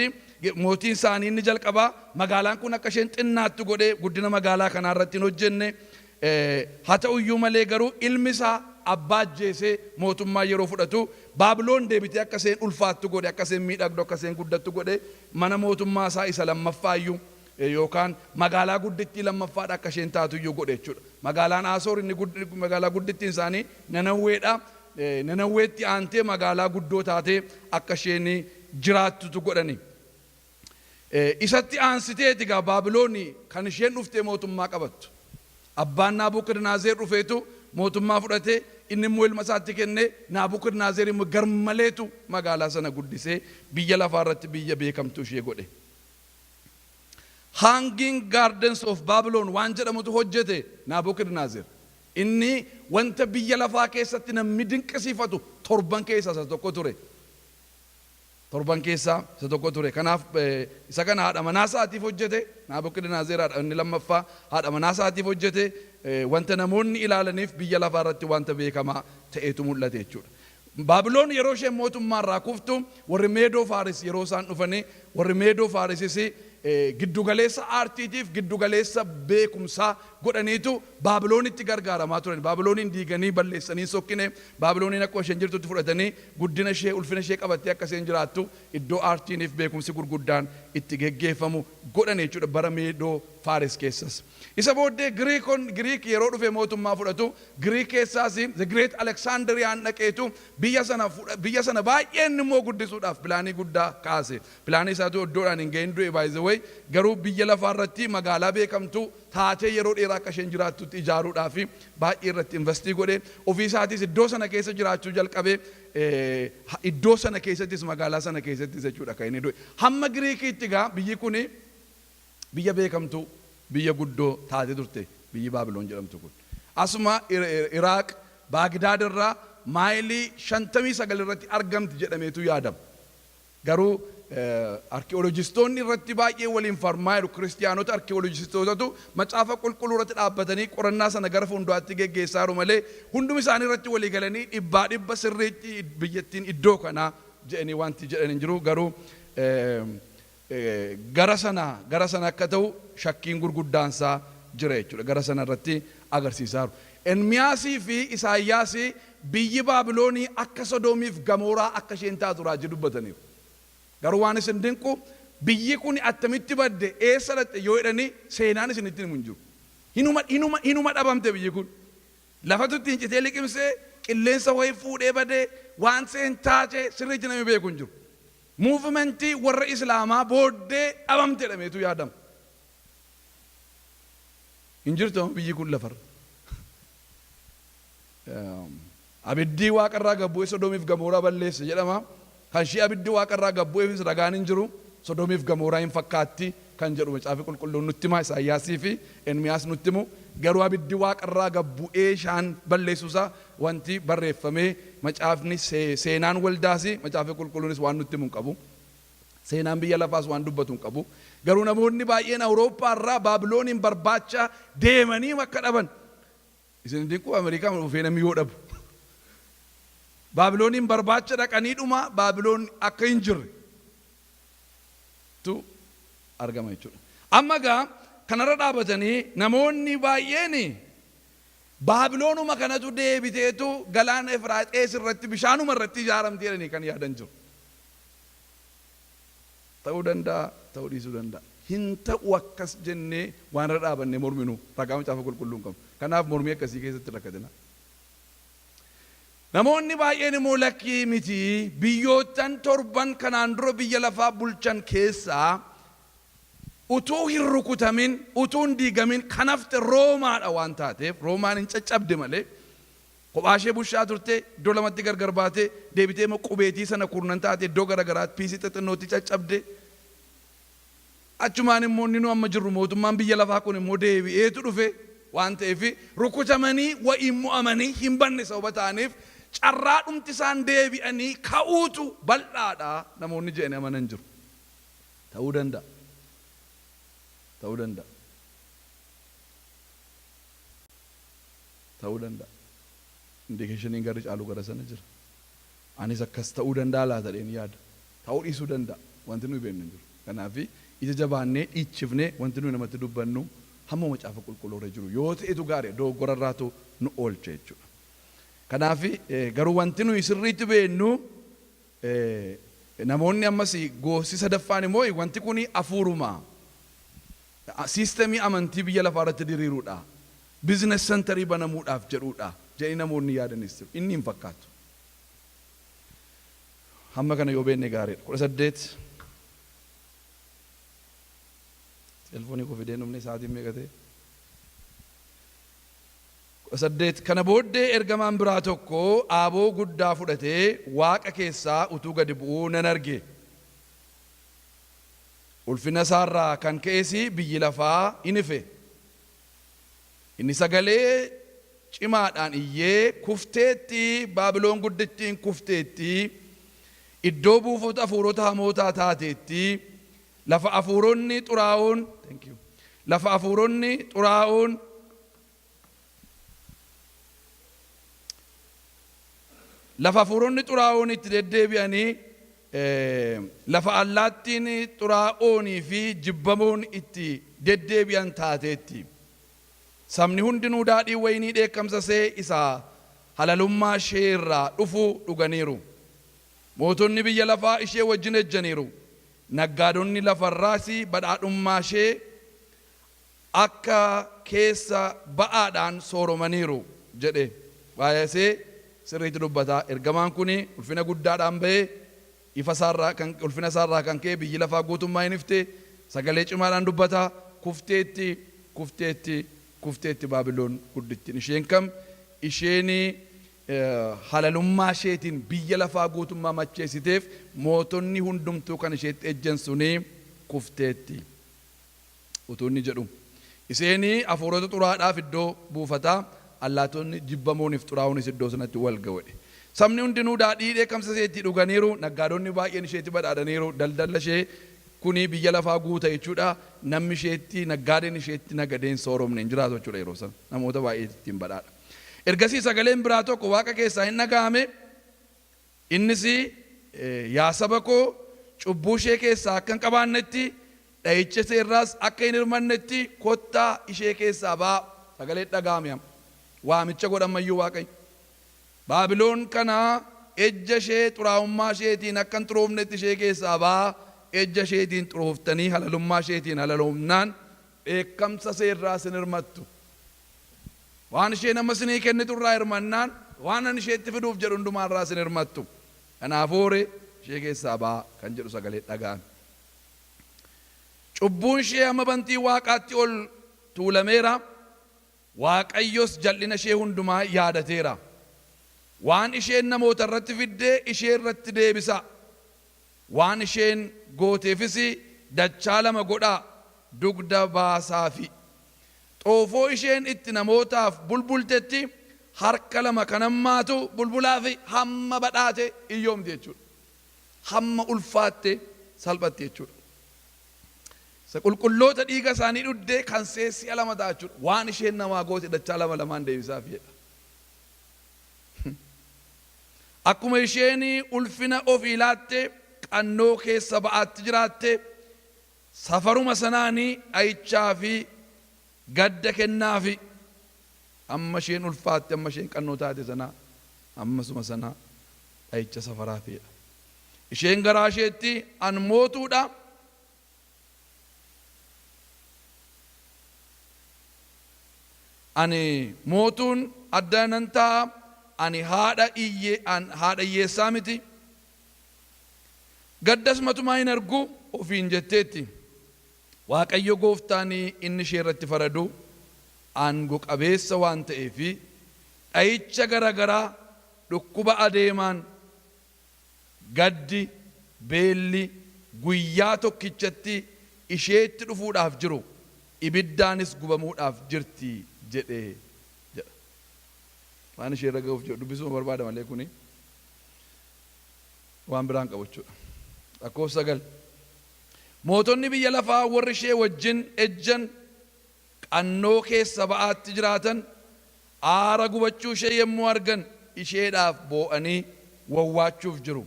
[SPEAKER 1] mootiin isaanii inni jalqabaa magaalaan kun akka isheen xinnaattu godhee guddina magaalaa kanaa irratti hin hojjenne haa ta'u iyyuu malee garuu ilmi isaa abbaa ajjeesee mootummaa yeroo fudhatu Baabiloon deebitee akka isheen ulfaattu godhe akka isheen miidhagdu akka isheen guddattu godhe mana mootummaa isaa isa lammaffaa iyyuu yookaan magaalaa guddittii lammaffaadha akka isheen taatu iyyuu godhe jechuudha. Magaalaan Asoor inni magaalaa guddittiin isaanii Nanawweedha. Nanawweetti aantee magaalaa guddoo taatee akka isheen jiraattutu godhani. Isatti aansiteeti egaa Baabiloonii kan isheen dhuftee mootummaa qabattu. Abbaan Naabukadnezar dhufeetu mootummaa fudhatee inni immoo ilma isaatti kennee Naabukadnezar immoo garmaleetu magaalaa sana guddisee biyya lafaa irratti biyya beekamtuu ishee godhe. Hanging Gardens of Babylon waan jedhamutu hojjete Naabukadnezar. Inni wanta biyya lafaa keessatti namni dinqisiifatu torban keessaa isa tokko ture. Torban keessaa isa tokko ture. Kanaaf isa kana haadha manaa isaatiif hojjete. Naabukadnezar haadha inni lammaffaa haadha manaa isaatiif hojjete. Wanta namoonni ilaalaniif biyya lafaa irratti wanta beekamaa ta'etu mul'ate jechuudha. Baabiloon yeroo isheen mootummaa irraa kuftu warri Meedoo Faaris yeroo isaan dhufanii warri Meedoo Faarisis giddugaleessa aartiitiif giddugaleessa beekumsaa godhaniitu Baabiloonitti gargaaramaa turan. Baabilooniin diiganii balleessanii sokkine Baabilooniin akka isheen jirtutti fudhatanii guddina ishee ulfina ishee qabattee akka isheen jiraattu iddoo aartiiniif beekumsi gurguddaan itti geggeeffamu godhan jechuudha bara Meedoo Faaris keessas. Isa booddee Giriik yeroo dhufe mootummaa fudhatu Giriik keessaas the great Alexandriyaan dhaqeetu biyya sana baay'een immoo guddisuudhaaf pilaanii guddaa kaase. Pilaanii isaatu iddoodhaan hin ga'in du'e by the way garuu biyya lafaa irratti magaalaa beekamtuu taatee yeroo dheeraa akka isheen jiraattutti ijaaruudhaaf baay'ee irratti investii godhe. Ofii isaatis iddoo sana keessa jiraachuu jalqabee iddoo sana keessattis magaalaa sana keessattis jechuudha kan inni du'e. Hamma Giriikiitti gaa biyyi kun biyya beekamtuu biyya guddoo taatee turte biyyi Baabiloon jedhamtu kun. Asuma Iraaq Baagdaad irraa maayilii 59 irratti argamti jedhameetu yaadama. Garuu arkeolojistoonni irratti baay'ee waliin farmaa jiru. Kiristiyaanota arkeolojistootatu macaafa qulqulluu irratti dhaabbatanii qorannaa sana gara fuulduraatti geggeessaa jiru malee hundum isaanii irratti walii galanii dhibba sirriitti biyyattiin iddoo kanaa jedhanii wanti jedhan hin jiru. Garuu gara sana akka ta'u shakkiin gurguddaansaa jira jechuudha. Gara sana irratti agarsiisaa jiru. Ermiyaasii fi Isaayyaasii biyyi Baabiloonii akka Sodoomiif Gamooraa akka isheen taatu raajii dubbataniiru. Garuu waan isin dinqu biyyi kun attamitti badde eessa dhatte yoo jedhanii seenaan isinitti himu hin jiru. Hinuma dhabamte biyyi kun. Lafatu ittiin citee liqimsee qilleensa wayii fuudhee badee waan seen taate sirriitti namni beeku hin jiru. Muuvimentii warra Islaamaa booddee dhabamte jedhameetu yaadama. Hin jirtu biyyi kun lafarra. Abiddi waaqarraa gabbu'ee Sodoomiif Gamooraa balleesse jedhama. Kan ishee abiddi waaqarraa gabbu'eefis ragaan hin jiru. Sodoomiif Gamooraa hin fakkaatti kan jedhu macaafi qulqulluun nutti hima. Isaayyaasii fi Ermiyaas nutti himu. Garuu abiddi waaqarraa gabbu'ee isaan balleessuusaa wanti barreeffamee macaafni seenaan waldaas macaafi qulqulluunis waan nutti himu hin qabu. Seenaan biyya lafaas waan dubbatu hin qabu. Garuu namoonni baay'een Awurooppaa irraa Baabilooniin barbaacha deemanii akka dhaban. Isin dinquu Ameerikaa dhufee namni yoo dhabu. Baabilooniin barbaacha dhaqaniidhuma Baabiloon akka hin jirre tu argama jechuudha. Amma gaa kanarra dhaabatanii namoonni baay'een Baabiloonuma kanatu deebiteetu galaana Efraaxees irratti bishaanuma irratti ijaaramtee jedhanii kan yaadan jiru. Ta'uu danda'a, ta'uu dhiisuu danda'a. Hin ta'u akkas jennee waan irra dhaabannee morminu ragaa macaafa qulqulluun qabu. Kanaaf mormii akkasii keessatti rakkatina. Namoonni baay'een immoo lakkii miti biyyootan torban kanaan dura biyya lafaa bulchan keessaa utuu hin rukutamin utuu hin diigamin kan hafte Roomaadha waan taateef Roomaan hin caccabde malee kophaa ishee bushaa turte iddoo lamatti gargar baate deebitee immoo qubeetii sana kurnan taate iddoo garagaraatti piisii xixinnootti caccabde. Achumaan immoo inni nu amma jirru mootummaan biyya lafaa kun immoo deebi'eetu dhufe waan ta'eef rukutamanii wa'iin mo'amanii hin banne sababa ta'aniif carraa dhumti isaan deebi'anii ka'uutu bal'aadha namoonni jedhanii amanan jiru. Ta'uu danda'a. Ta'uu danda'a. Ta'uu danda'a. Indikeeshiniin garri caalu gara sana jira. Anis akkas ta'uu danda'a laata jedheen yaada. Ta'uu dhiisuu danda'a. Wanti nuyi beeknu hin jiru. Kanaaf ija jabaannee dhiichifnee wanti nuyi namatti dubbannu hamma macaafa qulqulluu irra jiru yoo ta'etu gaarii dogoggorarraatu nu oolcha jechuudha. Kanaaf garuu wanti nuyi sirriitti beeknu namoonni ammas gosi sadaffaan immoo wanti kun hafuuruma. Siistemii amantii biyya lafaa irratti diriiruudha. Biizines sentarii banamuudhaaf jedhuudha jedhanii namoonni yaadanis jiru. Inni hin fakkaatu. Hamma kana yoo beekne gaariidha. 18 Telefoonii koo fidee numne sa'aatiin meeqa ta'e? 18 Kana booddee ergamaan biraa tokko aaboo guddaa fudhatee waaqa keessaa utuu gadi bu'uu nan arge. Ulfina isaarraa kan ka'esi biyyi lafaa in ife. Inni sagalee cimaadhaan iyyee kufteetti, Baabiloon guddittiin kufteetti, iddoo buufata hafuurota hamootaa taateetti, lafa hafuuronni xuraa'oon itti deddeebi'anii lafa allaattiin xuraa'oonii fi jibbamoon itti deddeebi'an taateetti. Sabni hundinuu daadhii waynii dheekkamsa see isaa halalummaa ishee irraa dhufu dhuganiiru. Mootonni biyya lafaa ishee wajjin ejjaniiru. Naggaadonni lafarraas badhaadhummaa ishee akka keessa ba'aadhaan sooromaniiru jedhe. Baay'ee sirriitti dubbata. Ergamaan kun ulfina guddaadhaan ba'ee ulfina isaarraa kan ka'e biyyi lafaa guutummaa hin ifte, sagalee cimaadhaan dubbata. Kufteetti Baabiloon guddittiin. Isheen kam? Isheen halalummaa isheetiin biyya lafaa guutummaa macheessiteef mootonni hundumtuu kan isheetti ejjan suni kufteetti. Utuu inni jedhu. Isheen hafuurota xuraadhaaf iddoo buufataa, allaatonni jibbamooniif xuraa'oonis iddoo sanatti wal ga'e. Sabni hundinuu daadhii dheekkamsa isheetti dhuganiiru. Naggaadonni baay'een isheetti badhaadhaniiru. Daldala ishee kuni biyya lafaa guuta jechuudha. Namni isheetti, naggaadeen isheetti nagadeen sooromne hin jiraatu jechuudha yeroo sana. Namoota baay'ee ittiin badhaadha. Ergasii sagaleen biraa tokko waaqa keessaa hin dhaga'ame. Innis yaa saba koo cubbuu ishee keessaa akka hin qabaannetti, dha'icha seerraas akka hin hirmannetti kottaa ishee keessaa ba'a. Sagalee dhaga'ame waamicha godhamayyuu Waaqayyo. Baabiloon kana ejja ishee xuraa'ummaa isheetiin akka hin xuroofnetti ishee keessaa ba'a. Ejja isheetiin xurooftanii halalummaa isheetiin halalumnaan dheekkamsa seerraa sin hirmattu. Waan isheen amma sinii kennitu irraa hirmannaan waan ani isheetti fiduuf jedhu hundumaarraa sin hirmattu. Kanaafuu ishee keessaa ba'a kan jedhu sagalee dhaga'ame. Cubbuun ishee amma bantii waaqaatti ol tuulameera. Waaqayyos jal'ina ishee hundumaa yaadateera. Waan isheen namoota irratti fiddee ishee irratti deebisa. Waan isheen gooteefis dachaa lama godhaa dugda baasaafi. Xoofoo isheen itti namootaaf bulbultetti harka lama kan hammaatu bulbulaafi hamma badhaate iyyoomti jechuudha. Hamma ulfaatte salphatti jechuudha. Qulqulloota dhiiga isaanii dhuddee kan seessi'a lama ta'a jechuudha. Waan isheen namaa goote dachaa lama lamaan deebisaaf jedha. Akkuma isheen ulfina ofii laatte qannoo keessa ba'aatti jiraatte, safaruma sanaanii dha'ichaa fi gadda kennaafi. Amma isheen ulfaatte, amma isheen qannoo taate sanaa ammasuma sanaa dha'icha safaraafidha. Isheen garaa isheetti an mootuudha, ani mootuun adda nan ta'a, ani haadha hiyyeessaa miti, gaddas matumaa hin argu ofiin jetteetti. Waaqayyo gooftaan inni ishee irratti faradu aangoo qabeessa waan ta'eef dha'icha garagaraa, dhukkuba adeemaan, gaddi, beelli guyyaa tokkichatti isheetti dhufuudhaaf jiru, ibiddaanis gubamuudhaaf jirti jedhee jedha. Waan ishee irra ga'uuf jedhu dubbisuma barbaada malee kuni waan biraan qabu jechuudha. Lakkoofsa 9. Mootonni biyya lafaa warri ishee wajjin ejjan qannoo keessa ba'aatti jiraatan aara gubachuu ishee yommuu argan isheedhaaf boo'anii wawwaachuuf jiru.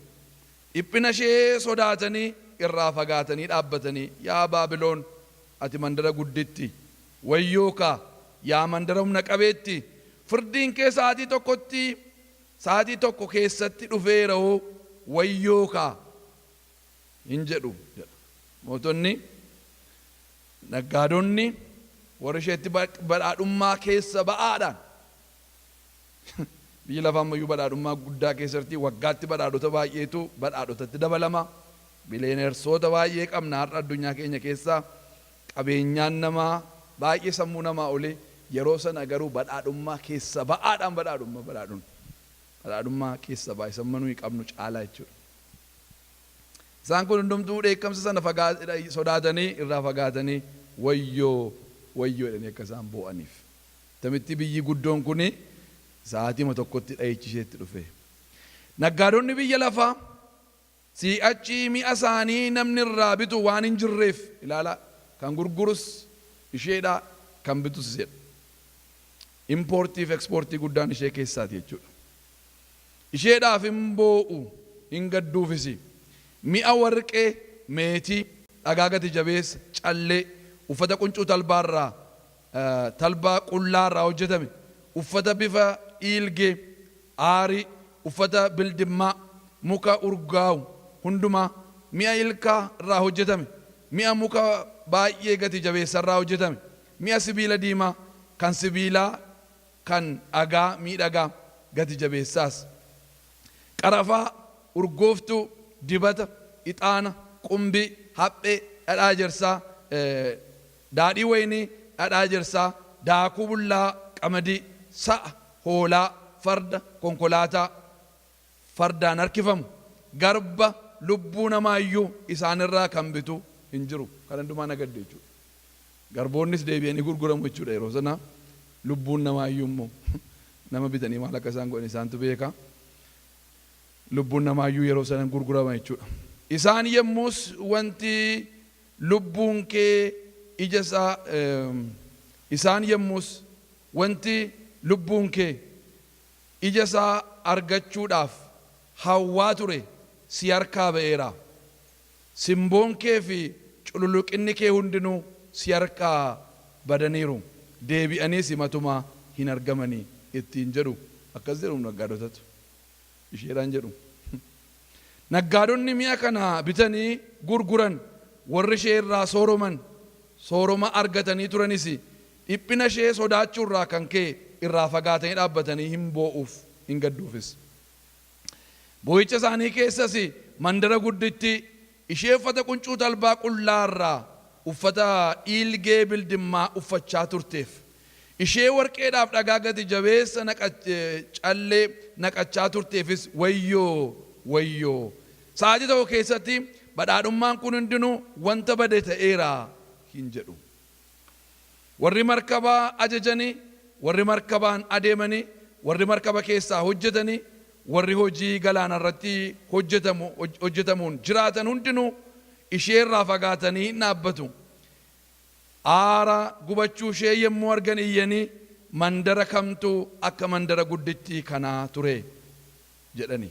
[SPEAKER 1] Dhiphina ishee sodaatanii irraa fagaatanii dhaabbatanii, yaa Baabiloon ati mandara gudditti, wayyoo kaa yaa mandara humna qabeetti, firdiin kee sa'aatii tokko keessatti dhufeera'oo wayyoo kaa hin jedhu jedha. Mootonni naggaadonni warri isheetti badhaadhummaa keessa ba'aadhaan biyya lafaa ammayyuu badhaadhummaa guddaa keessatti waggaatti badhaadhota baay'eetu badhaadhotatti dabalama. Bileenersoota baay'ee qabna har'a addunyaa keenya keessaa. Qabeenyaan namaa baay'ee sammuu namaa olee yeroo sana garuu badhaadhummaa keessa ba'aadhaan badhaadhummaa keessa ba'e sammanuu qabnu caalaa jechuudha. Isaan kun hundumtuu dheekkamsa sana sodaatanii irraa fagaatanii wayyoo jedhanii akka isaan boo'aniif. Tamitti biyyi guddoon kun sa'aatima tokkotti dhayichisheetti dhufe. Naggaadonni biyya lafaa si'achi mi'a isaanii namni irraa bitu waan hin jirreef ilaala. Kan gurgurus isheedha, kan bitus iseedha. Importiif ekspoortii guddaan ishee keessaati jechuudha. Isheedhaaf hin boo'u hin gadduufisi. Mi'a warqee, meetii, dhagaa gati jabeessa, callee, uffata quncuu talbaarraa, talbaa qullaarraa hojjetame, uffata bifa dhiilgee, aarii, uffata bildimmaa, muka urgaa'u hundumaa, mi'a ilkaa irraa hojjetame, mi'a muka baay'ee gati jabeessarraa hojjetame, mi'a sibiila diimaa, kan sibiilaa, kan dhagaa miidhagaa gati jabeessaas, qarafaa, urgooftuu, dibata, ixaana, qumbii, haphee, dhadhaa jersaa, daadhii wayinii, dhadhaa jersaa, daakuu bullaa, qamadii, sa'a, hoolaa, farda, konkolaataa, fardaan harkifamu, garba, lubbuu namaayyuu isaanirraa kan bitu hin jiru. Kan hundumaa nagadde jechuudha. Garboonnis deebi'anii gurguramu jechuudha yeroo sana. Lubbuun namaayyuu immoo nama bitanii maal akka isaan godhan isaantu beeka. Lubbuun namaayyuu yeroo sana gurgurama jechuudha. Isaan yemmus wanti lubbuun kee ija isaa isaan yemmus wanti lubbuun kee ija isaa argachuudhaaf hawwaa ture si harkaa ba'eera. Simboon kee fi cululuqinni kee hundinuu si harkaa badaniiru. Deebi'anii simatumaa hin argamanii ittiin jedhu. Akkas jedhu naggaadotatu. Isheedhaan jedhu. Naggaadonni mi'a kana bitanii gurguran warri ishee irraa sooroma argatanii turanis dhiphina ishee sodaachuu irraa kan ka'e irraa fagaatanii dhaabbatanii hin boo'uuf hin gadduufis. Boo'icha isaanii keessas mandara gudditti ishee uffata quncuu talbaa qullaarraa uffata dhiilgee bildimmaa uffachaa turteef, ishee warqeedhaaf dhagaa gati jabeessa callee naqachaa turteefis wayyoo. Sa'aatii tokko keessatti badhaadhummaan kun hundinuu wanta bade ta'eera hin jedhu. Warri markabaa ajajanii, warri markabaan adeemanii, warri markaba keessaa hojjetanii, warri hojii galaana irratti hojjetamuun jiraatan hundinuu ishee irraa fagaatanii hin dhaabbatu. Aara gubachuu ishee yemmuu argan iyyanii mandara kamtu akka mandara guddittii kanaa ture jedhani.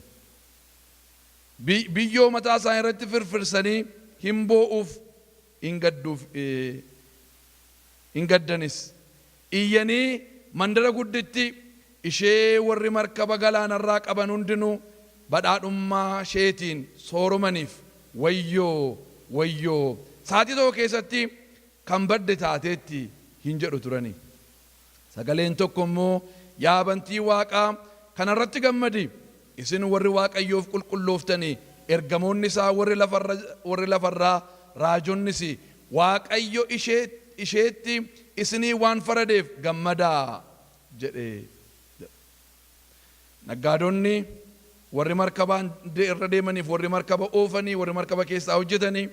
[SPEAKER 1] Biyyoo mataa isaa irratti firfirsanii hin boo'uuf hin gaddanis. Iyyanii mandara gudditti ishee warri markaba galaanarraa qaban hundinuu badhaadhummaa isheetiin sooromaniif wayyoo. Sa'aatii tokko keessatti kan badde taateetti hin jedhu turani. Sagaleen tokko immoo yaa bantii Waaqaa kanarratti gammadi. Isin warri Waaqayyoof qulqullooftanii ergamoonni isaa warri lafarraa raajonnis Waaqayyo isheetti isinii waan faradeef gammadaa jedhe. Naggaadonni warri markabaan irra deemaniif warri markaba oofanii warri markaba keessaa hojjetanii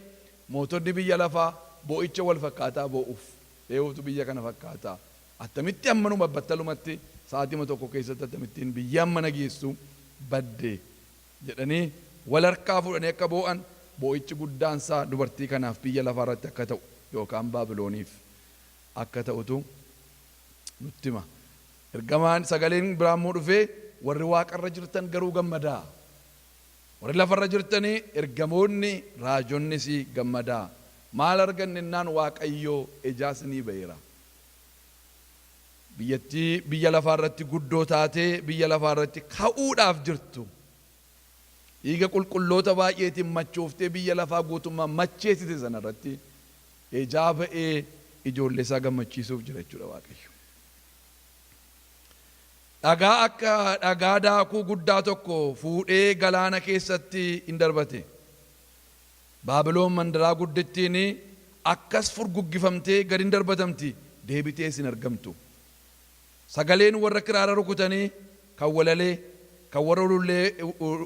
[SPEAKER 1] mootonni biyya lafaa boo'icha wal fakkaataa boo'uuf eewutu biyya kana fakkaataa attamitti ammanuma battalumatti sa'aatima tokko keessatti attamittiin biyya amma nageessu badde jedhanii wal harkaa fudhanii akka boo'an boo'ichi guddaansaa dubartii kanaaf biyya lafaa irratti akka ta'u yookaan Baabilooniif akka ta'utu nutti hima. Ergamaan sagaleen biraammoo dhufee warri waaqarra jirtan garuu gammadaa. Warri lafarra jirtanii ergamoonni raajonnis gammadaa. Maal arganne innaan Waaqayyoo ijaasinii ba'eera. Biyyattii biyya lafaa irratti guddoo taatee biyya lafaa irratti ka'uudhaaf jirtu. Dhiiga qulqulloota baay'eetiin machooftee biyya lafaa guutummaa macheessite sana irratti ejaa ba'ee ijoollee isaa gammachiisuuf jira jechuudha Waaqayyo. Dhagaa akka dhagaa daakuu guddaa tokko fuudhee galaana keessatti in darbate. Baabiloon mandaraa guddittiin akkas furguggifamtee gad in darbatamti, deebitees hin argamtu. Sagaleen warra kiraara rukutanii kan walalee, kan warra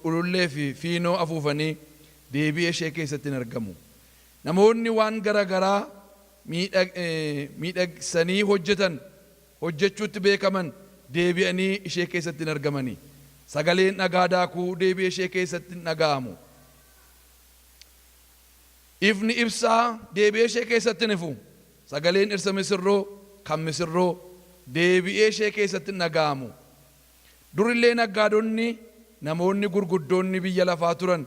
[SPEAKER 1] ulullee fi fiinoo afuufanii deebi'ee ishee keessatti hin argamu. Namoonni waan garagaraa miidhagsanii hojjechuutti beekaman deebi'anii ishee keessatti hin argamani. Sagaleen dhagaa daakuu deebi'ee ishee keessatti hin dhaga'amu. Ifni ibsaa deebi'ee ishee keessatti hin ifu. Sagaleen dhirsa misirroo kan misirroo deebi'ee ishee keessatti hin dhaga'amu. Durillee naggaadonni namoonni gurguddoonni biyya lafaa turan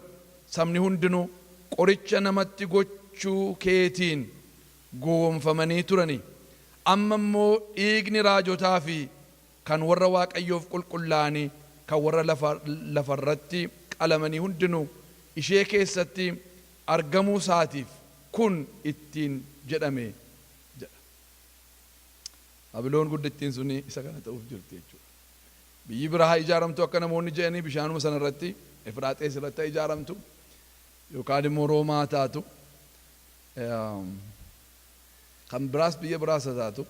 [SPEAKER 1] sabni hundinuu qoricha namatti gochuu keetiin gowwoomfamanii turani. Amma immoo dhiigni raajotaa fi kan warra Waaqayyoof qulqullaa'anii kan warra lafarratti qalamanii hundinuu ishee keessatti argamuu isaatiif kun ittiin jedhame jedha. Baabiloon guddittiin suni isa kana ta'uuf jirti jechuudha. Biyyi biraa ijaaramtu akka namoonni jedhanii bishaanuma sana irratti Efraaxees irratti ijaaramtu yookaan immoo Roomaa taatu, kan biraas biyya biraas taatu,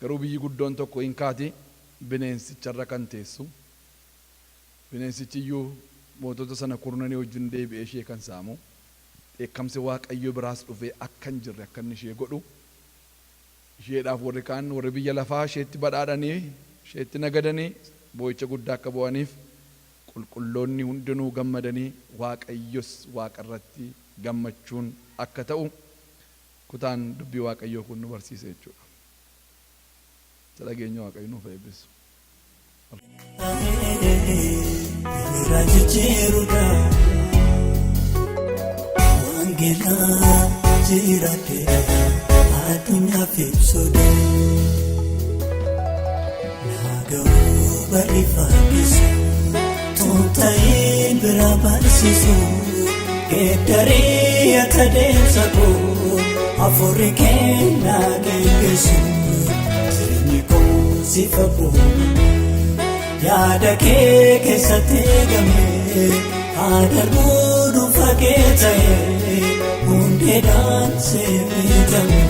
[SPEAKER 1] garuu biyyi guddoon tokko hin kaati bineensicharra kan teessu. Bineensichi iyyuu mootota sana kurnanii wajjin deebi'ee ishee kan saamu. Dheekkamsi Waaqayyo biraas dhufee akka hin jirre akka inni ishee godhu. Isheedhaaf warri kaan warri biyya lafaa isheetti badhaadhanii isheetti nagadanii boo'icha guddaa akka bu'aniif qulqulloonni hundinuu gammadanii Waaqayyos Waaqarratti gammachuun akka ta'u kutaan dubbii Waaqayyoo kun nu barsiisa jechuudha. Dhageenya Waaqayyo nuuf eebbisu. Wangeelaa jiraate addunyaa fi soodee naaga'uu bariifaakisu tuuta'ee bira barsiisu geeddarii akka deemsa koo afurri kennaa geggeessu jireenyi koo sifa boona yaada kee keessatti eegame adarbuu dhuunfaa kee ta'e hundeedhaan seefitame.